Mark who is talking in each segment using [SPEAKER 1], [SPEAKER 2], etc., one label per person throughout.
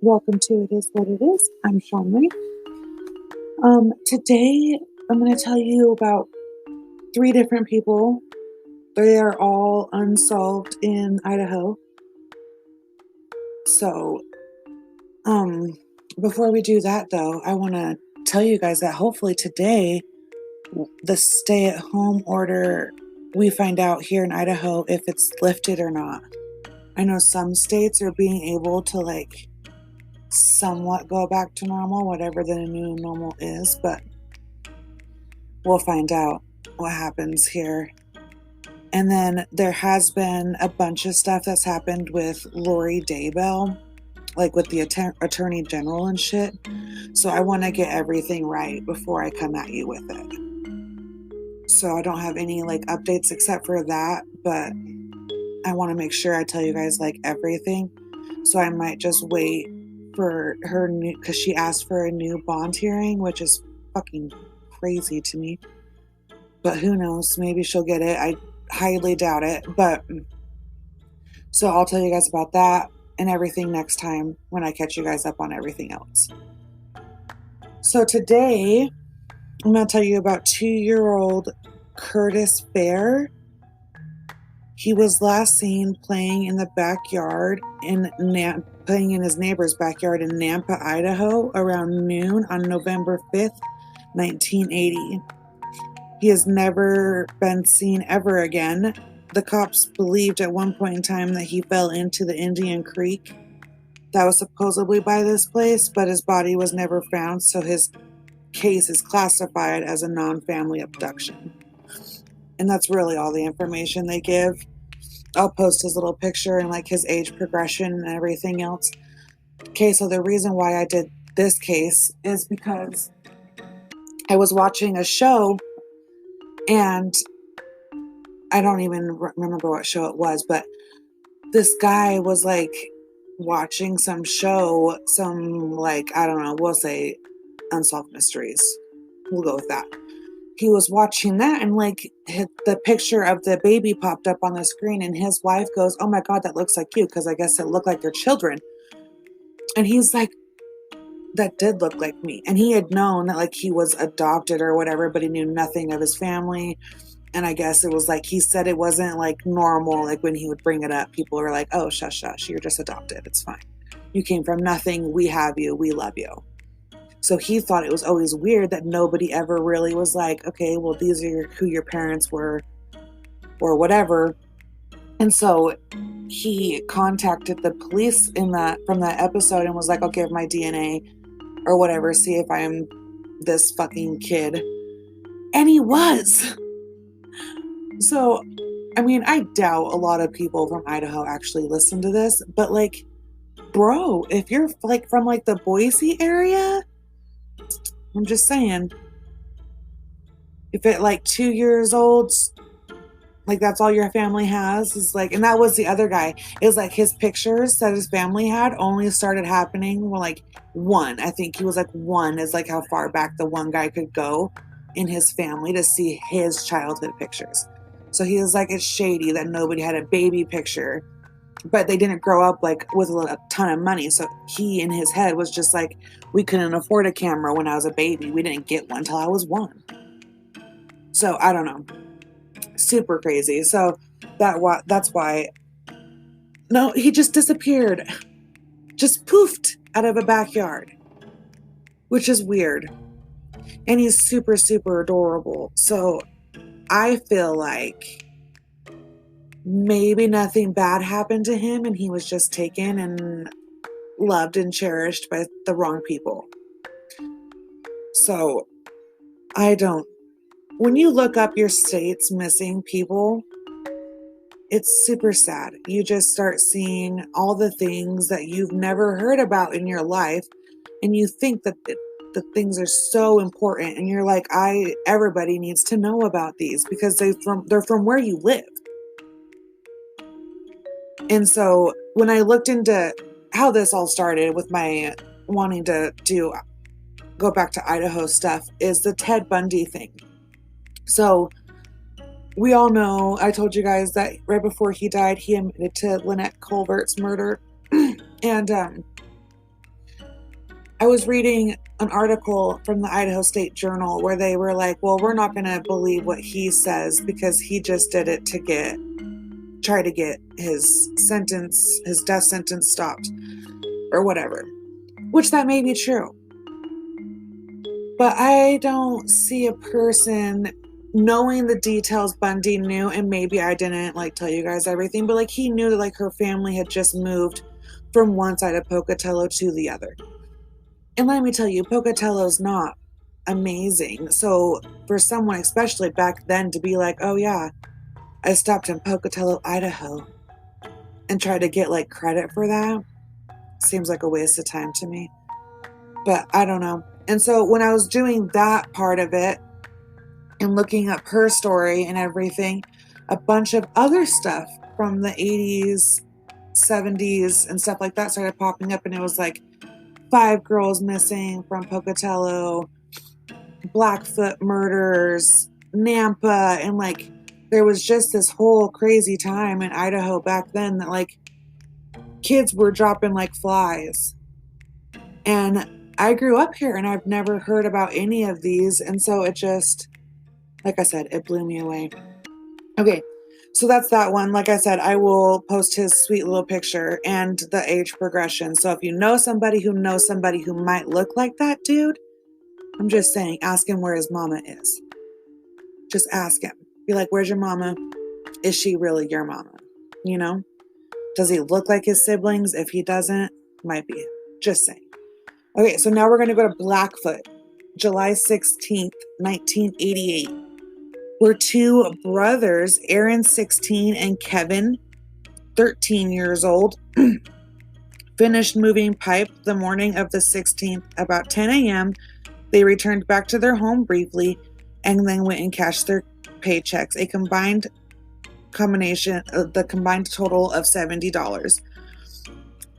[SPEAKER 1] Welcome to It Is What It Is. I'm Shamri. Today I'm going to tell you about 3 different people. They are all unsolved in Idaho. So, before we do that though, I want to tell you guys that hopefully today the stay-at-home order, we find out here in Idaho if it's lifted or not. I know some states are being able to somewhat go back to normal, whatever the new normal is, but we'll find out what happens here. And then there has been a bunch of stuff that's happened with Lori Daybell, like with the attorney general and shit. So I want to get everything right before I come at you with it. So I don't have any updates except for that, but I want to make sure I tell you guys everything. So I might just wait for her new, because she asked for a new bond hearing, which is fucking crazy to me. But who knows? Maybe she'll get it. I highly doubt it. But so I'll tell you guys about that and everything next time when I catch you guys up on everything else. So today I'm going to tell you about 2-year-old Curtis Bear. He was last seen playing in the backyard playing in his neighbor's backyard in Nampa, Idaho around noon on November 5th, 1980. He has never been seen ever again. The cops believed at one point in time that he fell into the Indian Creek that was supposedly by this place, but his body was never found, so his case is classified as a non-family abduction. And that's really all the information they give. I'll post his little picture and his age progression and everything else. Okay, so the reason why I did this case is because I was watching a show, and I don't even remember what show it was, but this guy was watching some show, I don't know, we'll say Unsolved Mysteries. We'll go with that. He was watching that, and the picture of the baby popped up on the screen, and his wife goes, "Oh my God, that looks like you," because I guess it looked like their children. And he's like, "That did look like me." And he had known that he was adopted or whatever, but he knew nothing of his family. And I guess it was he said it wasn't normal. When he would bring it up, people were like, "Oh, shush, shush, you're just adopted. It's fine. You came from nothing. We have you. We love you." So he thought it was always weird that nobody ever really was like, "Okay, well, these are who your parents were," or whatever. And so he contacted the police from that episode and was like, "I'll give my DNA or whatever, see if I'm this fucking kid." And he was. So, I mean, I doubt a lot of people from Idaho actually listen to this, but bro, if you're from the Boise area, I'm just saying, if at 2 years old, that's all your family has is and that was the other guy, is his pictures that his family had only started happening when one, I think he was one is how far back the one guy could go in his family to see his childhood pictures. So he was it's shady that nobody had a baby picture, but they didn't grow up with a ton of money. So he in his head was just we couldn't afford a camera when I was a baby. We didn't get one till I was 1. So I don't know. Super crazy. So that's why. No, he just disappeared. Just poofed out of a backyard, which is weird. And he's super, super adorable. So I feel maybe nothing bad happened to him and he was just taken and loved and cherished by the wrong people. So when you look up your state's missing people, it's super sad. You just start seeing all the things that you've never heard about in your life, and you think that the things are so important, and you're everybody needs to know about these because they're from where you live. And so when I looked into how this all started with my wanting to go back to Idaho stuff, is the Ted Bundy thing. So we all know, I told you guys that right before he died, he admitted to Lynette Colbert's murder. And I was reading an article from the Idaho State Journal where they were like, well, we're not going to believe what he says because he just did it to try to get his death sentence stopped or whatever, which that may be true. But I don't see a person knowing the details Bundy knew, and maybe I didn't like tell you guys everything, but like he knew that like her family had just moved from one side of Pocatello to the other. And let me tell you, Pocatello's not amazing. So for someone, especially back then, to be like, oh yeah, I stopped in Pocatello, Idaho, and try to get like credit for that seems like a waste of time to me. But I don't know. And so when I was doing that part of it and looking up her story and everything, a bunch of other stuff from the 80s, 70s, and stuff like that started popping up. And it was like 5 girls missing from Pocatello, Blackfoot murders, Nampa, and like there was just this whole crazy time in Idaho back then that like kids were dropping like flies. And I grew up here and I've never heard about any of these. And so it just, like I said, it blew me away. Okay, so that's that one. Like I said, I will post his sweet little picture and the age progression. So if you know somebody who might look like that dude, I'm just saying, ask him where his mama is. Just ask him. Be like, where's your mama? Is she really your mama? You know? Does he look like his siblings? If he doesn't, might be. Just saying. Okay, so now we're going to go to Blackfoot, July 16th, 1988. Where 2 brothers, Aaron 16 and Kevin 13 years old, finished moving pipe the morning of the 16th about 10 a.m. They returned back to their home briefly and then went and cashed their paychecks, the combined total of $70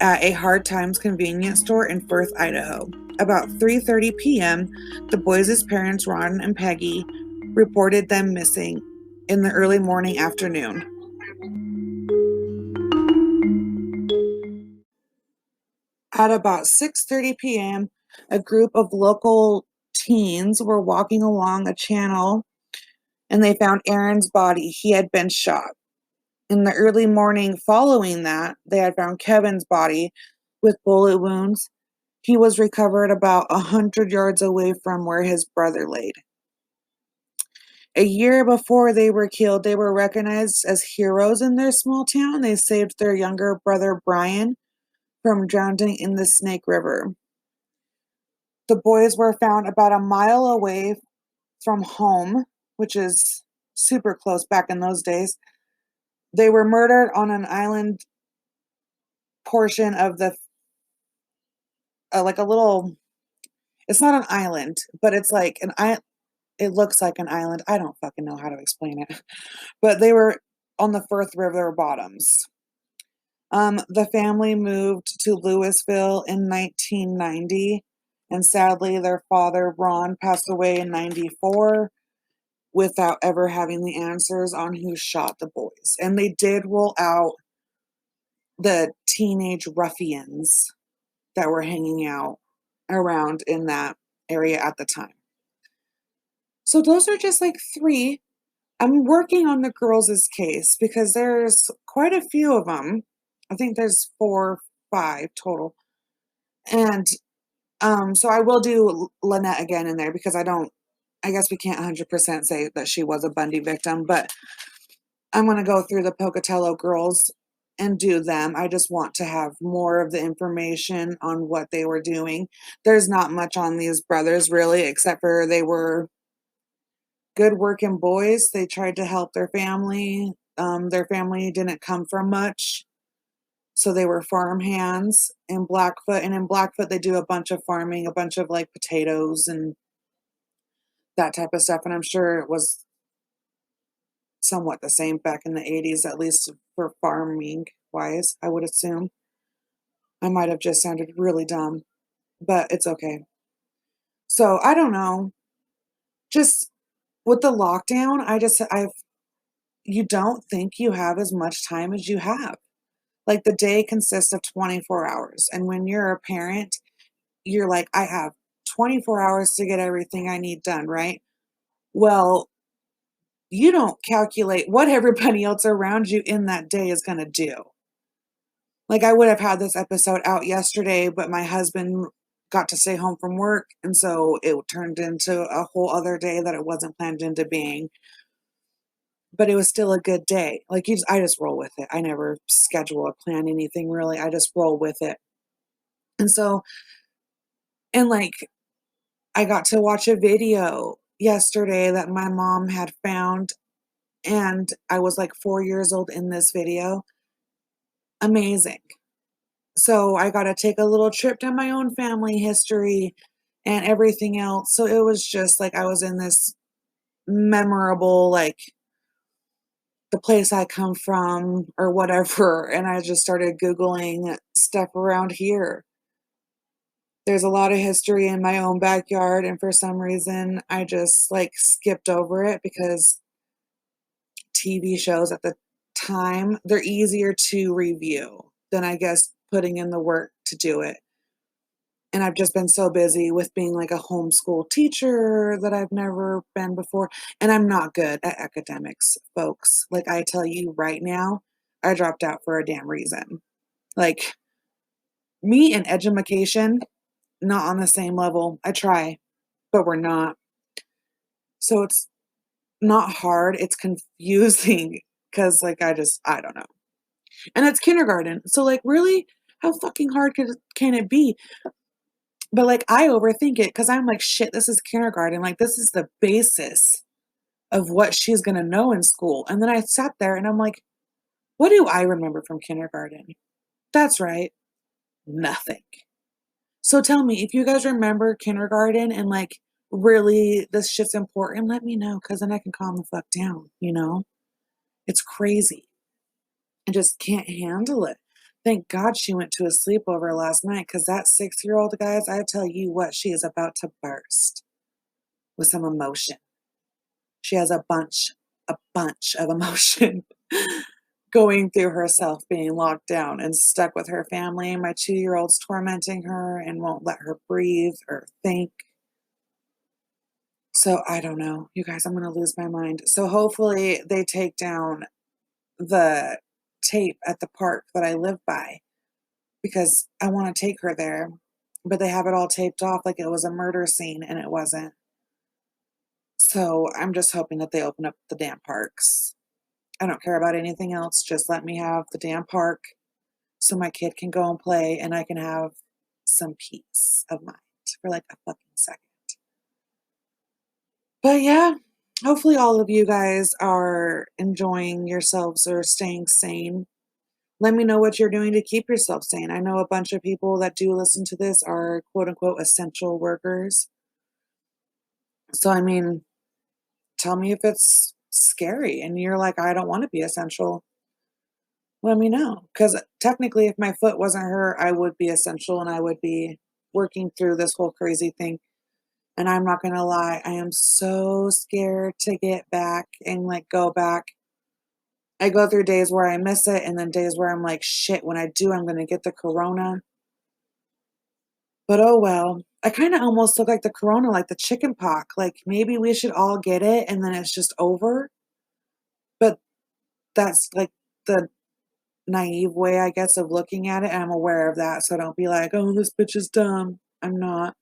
[SPEAKER 1] at a Hard Times convenience store in Firth, Idaho. About 3:30 p.m., the boys' parents, Ron and Peggy, reported them missing in the early morning afternoon. At about 6:30 p.m., a group of local teens were walking along a channel and they found Aaron's body. He had been shot. In the early morning following that, they had found Kevin's body with bullet wounds. He was recovered about 100 yards away from where his brother laid. A year before they were killed, they were recognized as heroes in their small town. They saved their younger brother, Brian, from drowning in the Snake River. The boys were found about a mile away from home, which is super close back in those days. They were murdered on an island portion of the, like a little, it's not an island, but it's like an island. It looks like an island. I don't fucking know how to explain it. But they were on the Firth River bottoms. The family moved to Louisville in 1990, and sadly, their father, Ron, passed away in 94 without ever having the answers on who shot the boys. And they did roll out the teenage ruffians that were hanging out around in that area at the time. So those are just like 3. I'm working on the girls' case because there's quite a few of them. I think there's 4, 5 total. And so I will do Lynette again in there because I guess we can't 100% say that she was a Bundy victim, but I'm going to go through the Pocatello girls and do them. I just want to have more of the information on what they were doing. There's not much on these brothers really, except for they were good working boys. They tried to help their family. Their family didn't come from much. So they were farm hands in Blackfoot. And in Blackfoot, they do a bunch of farming, a bunch of like potatoes and that type of stuff. And I'm sure it was somewhat the same back in the 80s, at least for farming wise, I would assume. I might have just sounded really dumb, but it's okay. So I don't know. Just with the lockdown, you don't think you have as much time as you have. Like the day consists of 24 hours. And when you're a parent, you're like, I have 24 hours to get everything I need done, right? Well, you don't calculate what everybody else around you in that day is gonna do. Like, I would have had this episode out yesterday, but my husband got to stay home from work, and so it turned into a whole other day that it wasn't planned into being, but it was still a good day. Like, I just roll with it. I never schedule or plan anything really, I just roll with it. And so and, like, I got to watch a video yesterday that my mom had found, and I was, like, 4 years old in this video. Amazing. So I got to take a little trip down my own family history and everything else. So it was just like I was in this memorable, like the place I come from or whatever. And I just started Googling stuff around here. There's a lot of history in my own backyard. And for some reason, I just like skipped over it because TV shows at the time, they're easier to review than I guess putting in the work to do it. And I've just been so busy with being like a homeschool teacher that I've never been before, and I'm not good at academics, folks. Like, I tell you right now, I dropped out for a damn reason. Like, me and edumacation, not on the same level. I try, but we're not. So it's not hard, it's confusing because, like, I don't know. And it's kindergarten, so, like, really? How fucking hard can it be? But, like, I overthink it because 'cause I'm like, "Shit, this is kindergarten, like, this is the basis of what she's gonna know in school," and then I sat there and I'm like, "What do I remember from kindergarten?" That's right, nothing. So tell me, if you guys remember kindergarten and, like, really this shit's important, let me know because then I can calm the fuck down, you know? It's crazy. I just can't handle it. Thank God she went to a sleepover last night because that six-year-old, guys, I tell you what, she is about to burst with some emotion. She has a bunch of emotion going through herself being locked down and stuck with her family. My 2-year-old's tormenting her and won't let her breathe or think. So I don't know. You guys, I'm gonna lose my mind. So hopefully they take down the tape at the park that I live by because I wanna take her there, but they have it all taped off like it was a murder scene, and it wasn't. So I'm just hoping that they open up the damn parks. I don't care about anything else, just let me have the damn park so my kid can go and play and I can have some peace of mind for, like, a fucking second. But, yeah, hopefully all of you guys are enjoying yourselves or staying sane. Let me know what you're doing to keep yourself sane. I know a bunch of people that do listen to this are quote unquote essential workers. So, I mean, tell me if it's scary and you're like, I don't want to be essential. Let me know. Because technically, if my foot wasn't hurt, I would be essential and I would be working through this whole crazy thing. And I'm not going to lie, I am so scared to get back and like go back. I go through days where I miss it and then days where I'm like, shit, when I do, I'm going to get the corona. But oh well. I kind of almost look like the corona, like the chicken pox. Like maybe we should all get it and then it's just over. But that's like the naive way, I guess, of looking at it. And I'm aware of that. So don't be like, oh, this bitch is dumb. I'm not.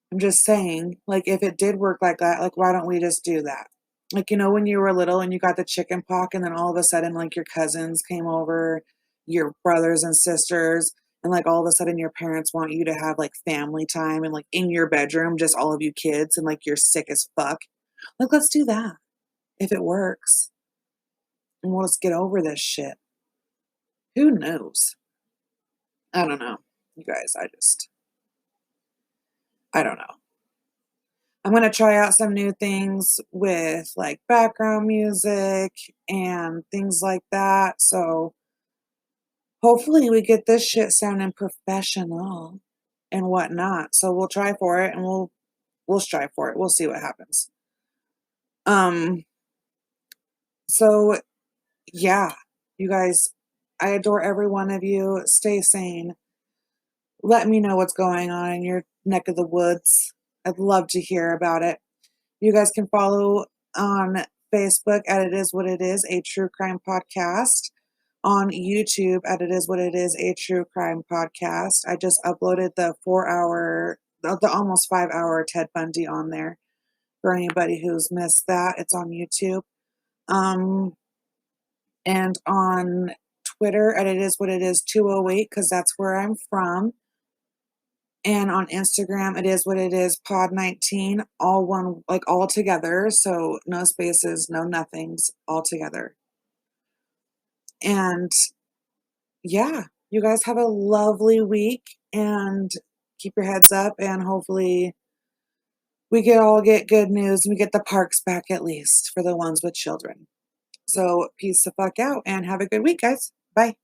[SPEAKER 1] I'm just saying, like, if it did work like that, like, why don't we just do that? Like, when you were little and you got the chicken pox, and then all of a sudden, like, your cousins came over, your brothers and sisters, and like all of a sudden your parents want you to have like family time and like in your bedroom, just all of you kids, and like you're sick as fuck. Like, let's do that if it works. And we'll just get over this shit. Who knows? I don't know. You guys, I don't know. I'm gonna try out some new things with like background music and things like that. So hopefully we get this shit sounding professional and whatnot. So we'll try for it and we'll strive for it. We'll see what happens. Um, so yeah, you guys, I adore every one of you. Stay sane. let me know what's going on in your neck of the woods. I'd love to hear about it. You guys can follow on Facebook at It Is What It Is, a true crime podcast. On YouTube at It Is What It Is, a true crime podcast. I just uploaded the 4 hour, the almost 5 hour Ted Bundy on there for anybody who's missed that. It's on YouTube. Um, and on Twitter at It Is What It Is 208, because that's where I'm from. And on Instagram, It Is What It Is Pod 19, all one, like all together. So no spaces, no nothings, all together. And yeah, you guys have a lovely week and keep your heads up, and hopefully we can all get good news and we get the parks back at least for the ones with children. So peace the fuck out and have a good week, guys. Bye.